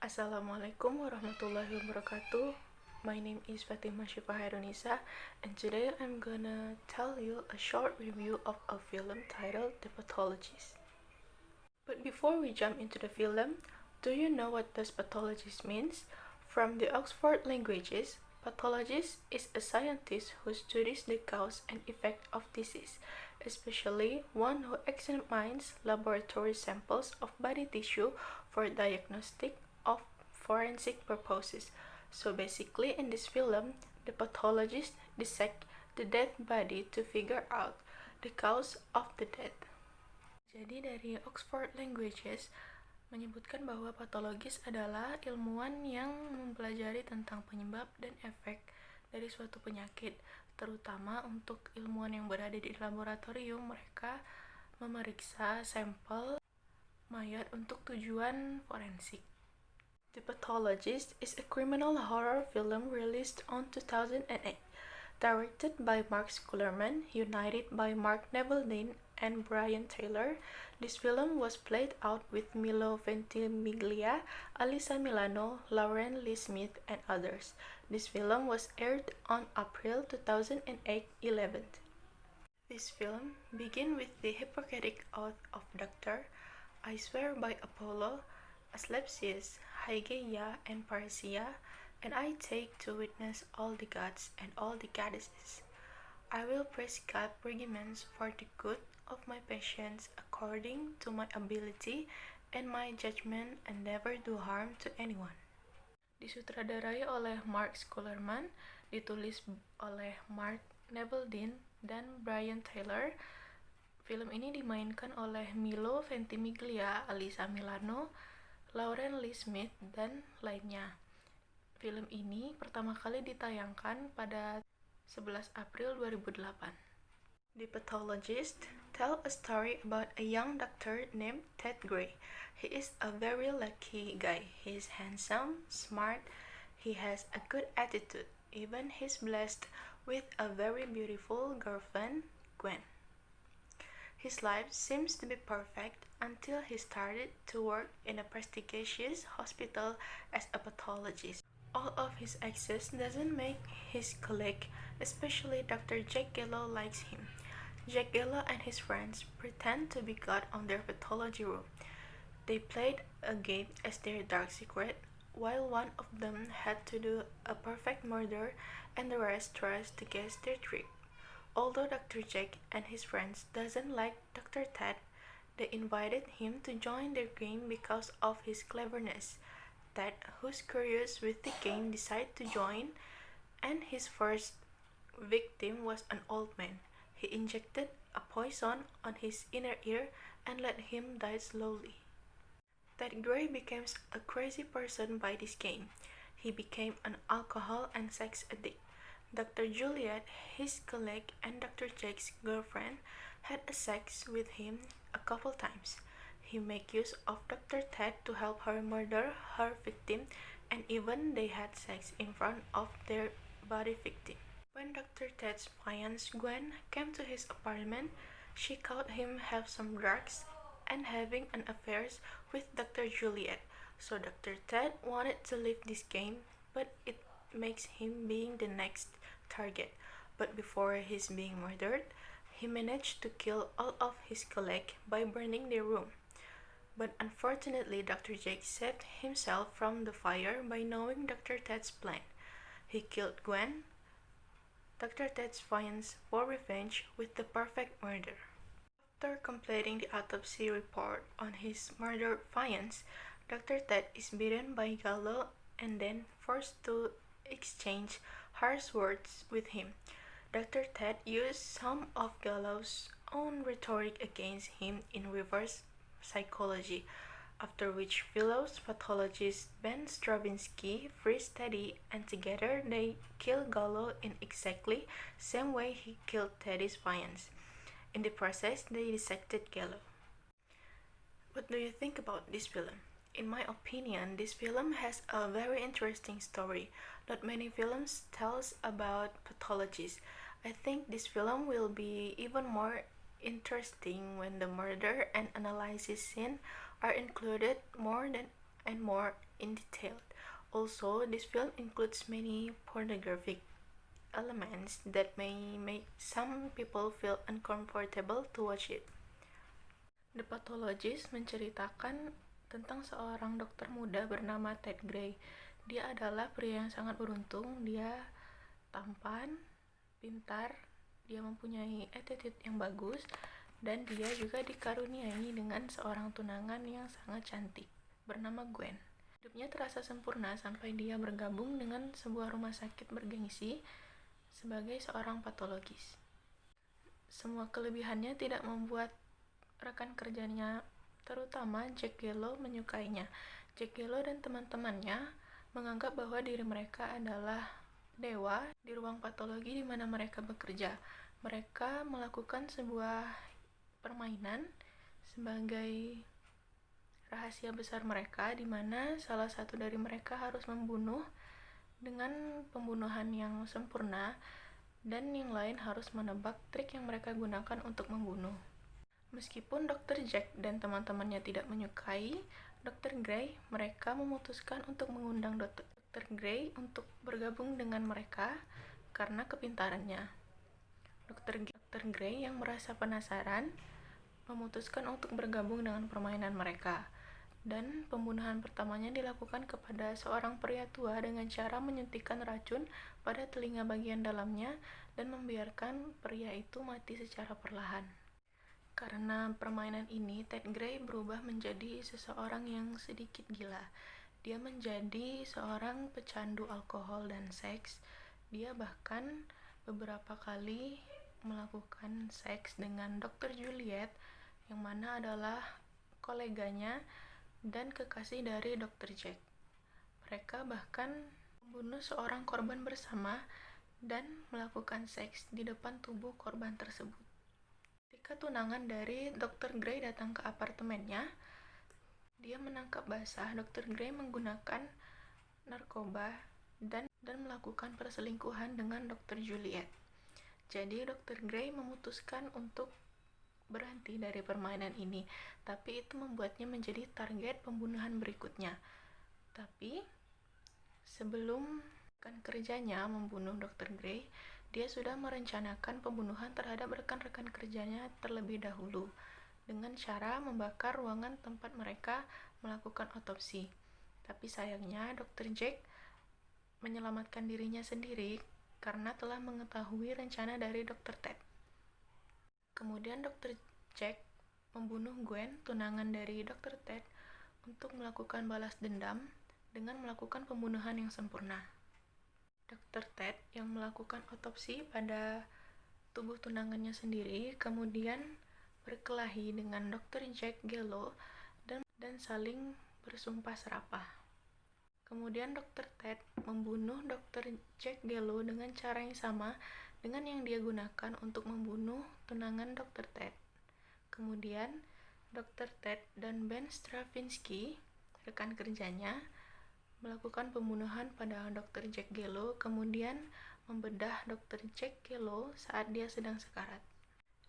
Assalamualaikum warahmatullahi wabarakatuh. My name is Fatimah Syifa Hairunisa, and today I'm gonna tell you a short review of a film titled The Pathologist. But before we jump into the film, do you know what does pathologist means? From the Oxford Languages, pathologist is a scientist who studies the cause and effect of disease, especially one who examines laboratory samples of body tissue for diagnostic of forensic purposes. So basically in this film, the pathologist dissect the dead body to figure out the cause of the death. Jadi dari Oxford Languages menyebutkan bahwa patologis adalah ilmuwan yang mempelajari tentang penyebab dan efek dari suatu penyakit, terutama untuk ilmuwan yang berada di laboratorium. Mereka memeriksa sampel mayat untuk tujuan forensik. The Pathologist is a criminal horror film released on 2008, directed by Mark Schulerman, united by Mark Neveldine and Brian Taylor. This film was played out with Milo Ventimiglia, Alyssa Milano, Lauren Lee Smith, and others. This film was aired on April 2008 11th. This film begins with the Hippocratic Oath of Doctor, I swear by Apollo, Asclepius, Hygeia, and Parrhesia, and I take to witness all the gods and all the goddesses. I will prescribe regimens for the good of my patients according to my ability and my judgment, and never do harm to anyone. Disutradarai oleh Mark Schulerman, ditulis oleh Mark Neveldine dan Brian Taylor. Film ini dimainkan oleh Milo Ventimiglia, Alyssa Milano, Lauren Lee Smith, dan lainnya. Film ini pertama kali ditayangkan pada 11 April 2008. The Pathologist tells a story about a young doctor named Ted Gray. He is a very lucky guy. He is handsome, smart, he has a good attitude. Even he's blessed with a very beautiful girlfriend, Gwen. His life seems to be perfect until he started to work in a prestigious hospital as a pathologist. All of his access doesn't make his colleague, especially Dr. Jack Gallo, likes him. Jack Gallo and his friends pretend to be God on their pathology room. They played a game as their dark secret, while one of them had to do a perfect murder and the rest tries to guess their trick. Although Dr. Jack and his friends doesn't like Dr. Ted, they invited him to join their game because of his cleverness. Ted, who's curious with the game, decided to join, and his first victim was an old man. He injected a poison on his inner ear and let him die slowly. Ted Gray becomes a crazy person by this game. He became an alcohol and sex addict. Dr. Juliet, his colleague and Dr. Jake's girlfriend, had a sex with him a couple times. He made use of Dr. Ted to help her murder her victim, and even they had sex in front of their body victim. When Dr. Ted's fiancée Gwen came to his apartment, she caught him have some drugs and having an affair with Dr. Juliet. So Dr. Ted wanted to leave this game, but it makes him being the next target. But before he's being murdered, he managed to kill all of his colleagues by burning their room. But unfortunately, Dr. Jake saved himself from the fire by knowing Dr. Ted's plan. He killed Gwen, Dr. Ted's fiancée, for revenge with the perfect murder. After completing the autopsy report on his murdered fiancée, Dr. Ted is beaten by Gallo and then forced to exchange harsh words with him. Dr. Ted used some of Gallo's own rhetoric against him in reverse psychology, after which Philosopher's pathologist Ben Stravinsky frees Teddy, and together they kill Gallo in exactly same way he killed Teddy's fiancée. In the process, they dissected Gallo. What do you think about this film? In my opinion, this film has a very interesting story. Not many films tells about pathologists. I think this film will be even more interesting when the murder and analysis scene are included more than and more in detail. Also, this film includes many pornographic elements that may make some people feel uncomfortable to watch it. The Pathologist menceritakan tentang seorang dokter muda bernama Ted Gray. Dia adalah pria yang sangat beruntung. Dia tampan, pintar, dia mempunyai attitude yang bagus, dan dia juga dikaruniai dengan seorang tunangan yang sangat cantik bernama Gwen. Hidupnya terasa sempurna sampai dia bergabung dengan sebuah rumah sakit bergengsi sebagai seorang patologis. Semua kelebihannya tidak membuat rekan kerjanya, terutama Jack Gallo, menyukainya. Jack Gallo dan teman-temannya menganggap bahwa diri mereka adalah dewa di ruang patologi di mana mereka bekerja. Mereka melakukan sebuah permainan sebagai rahasia besar mereka, di mana salah satu dari mereka harus membunuh dengan pembunuhan yang sempurna, dan yang lain harus menebak trik yang mereka gunakan untuk membunuh. Meskipun Dr. Jack dan teman-temannya tidak menyukai Dr. Gray, mereka memutuskan untuk mengundang Dr. Gray untuk bergabung dengan mereka karena kepintarannya. Dr. Gray yang merasa penasaran memutuskan untuk bergabung dengan permainan mereka, dan pembunuhan pertamanya dilakukan kepada seorang pria tua dengan cara menyuntikkan racun pada telinga bagian dalamnya dan membiarkan pria itu mati secara perlahan. Karena permainan ini, Ted Gray berubah menjadi seseorang yang sedikit gila. Dia menjadi seorang pecandu alkohol dan seks. Dia bahkan beberapa kali melakukan seks dengan Dr. Juliet, yang mana adalah koleganya dan kekasih dari Dr. Jack. Mereka bahkan membunuh seorang korban bersama dan melakukan seks di depan tubuh korban tersebut. Ketika tunangan dari Dr. Gray datang ke apartemennya, dia menangkap basah Dr. Gray menggunakan narkoba dan melakukan perselingkuhan dengan Dr. Juliet. Jadi Dr. Gray memutuskan untuk berhenti dari permainan ini, tapi itu membuatnya menjadi target pembunuhan berikutnya. Tapi sebelum rekan kerjanya membunuh Dr. Gray, dia sudah merencanakan pembunuhan terhadap rekan-rekan kerjanya terlebih dahulu dengan cara membakar ruangan tempat mereka melakukan otopsi. Tapi sayangnya Dr. Jack menyelamatkan dirinya sendiri karena telah mengetahui rencana dari Dr. Ted. Kemudian Dr. Jack membunuh Gwen, tunangan dari Dr. Ted, untuk melakukan balas dendam dengan melakukan pembunuhan yang sempurna. Dr. Ted yang melakukan otopsi pada tubuh tunangannya sendiri kemudian berkelahi dengan Dr. Jack Gallo dan saling bersumpah serapah. Kemudian Dr. Ted membunuh Dr. Jack Gallo dengan cara yang sama dengan yang dia gunakan untuk membunuh tunangan Dr. Ted. Kemudian Dr. Ted dan Ben Stravinsky, rekan kerjanya, melakukan pembunuhan pada Dr. Jack Gallo, kemudian membedah Dr. Jack Gallo saat dia sedang sekarat.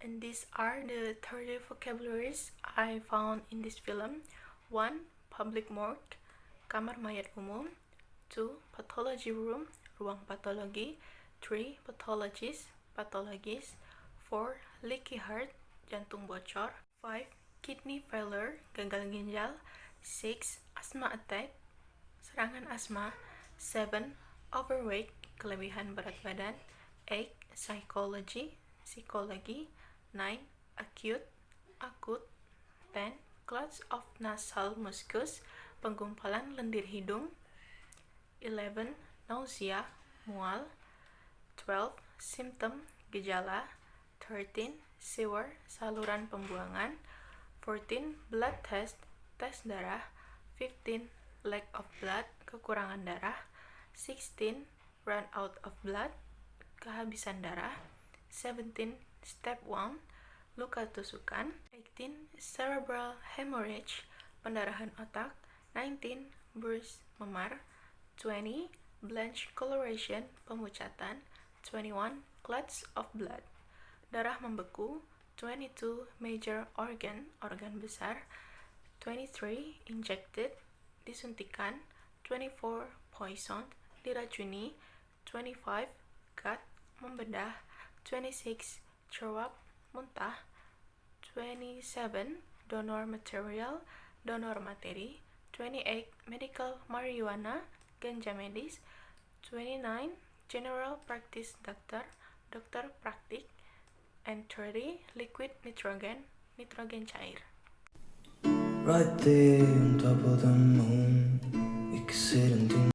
And these are the 30 vocabularies I found in this film. 1. Public morgue, kamar mayat umum. 2. Pathology room, ruang patologi. 3. Pathologist, patologis. 4. Leaky heart, jantung bocor. 5. Kidney failure, gagal ginjal. 6. Asthma attack, serangan asma. 7. Overweight, kelebihan berat badan. 8. Psychology, psikologi. 9. Acute, akut. 10. Clots of nasal mucus, penggumpalan lendir hidung. 11. Nausea, mual. 12. Symptom, gejala. 13. Sewer, saluran pembuangan. 14. Blood test, tes darah. 15. Lack of blood, kekurangan darah. 16. Run out of blood, kehabisan darah. 17. Step wound, luka tusukan. 18. Cerebral hemorrhage, pendarahan otak. 19. Bruise, memar. 20. Blanch coloration, pemucatan. 21. Clots of blood, darah membeku. 22. Major organ, organ besar. 23. Injected, disuntikan, 24 poison, diracuni, 25 cut, membedah, 26 throw up, muntah, 27 donor material, donor materi, 28 medical marijuana, ganja medis, 29 general practice doctor, dokter praktik, and 30 liquid nitrogen, nitrogen cair. Right there on top of the moon, we could sit and do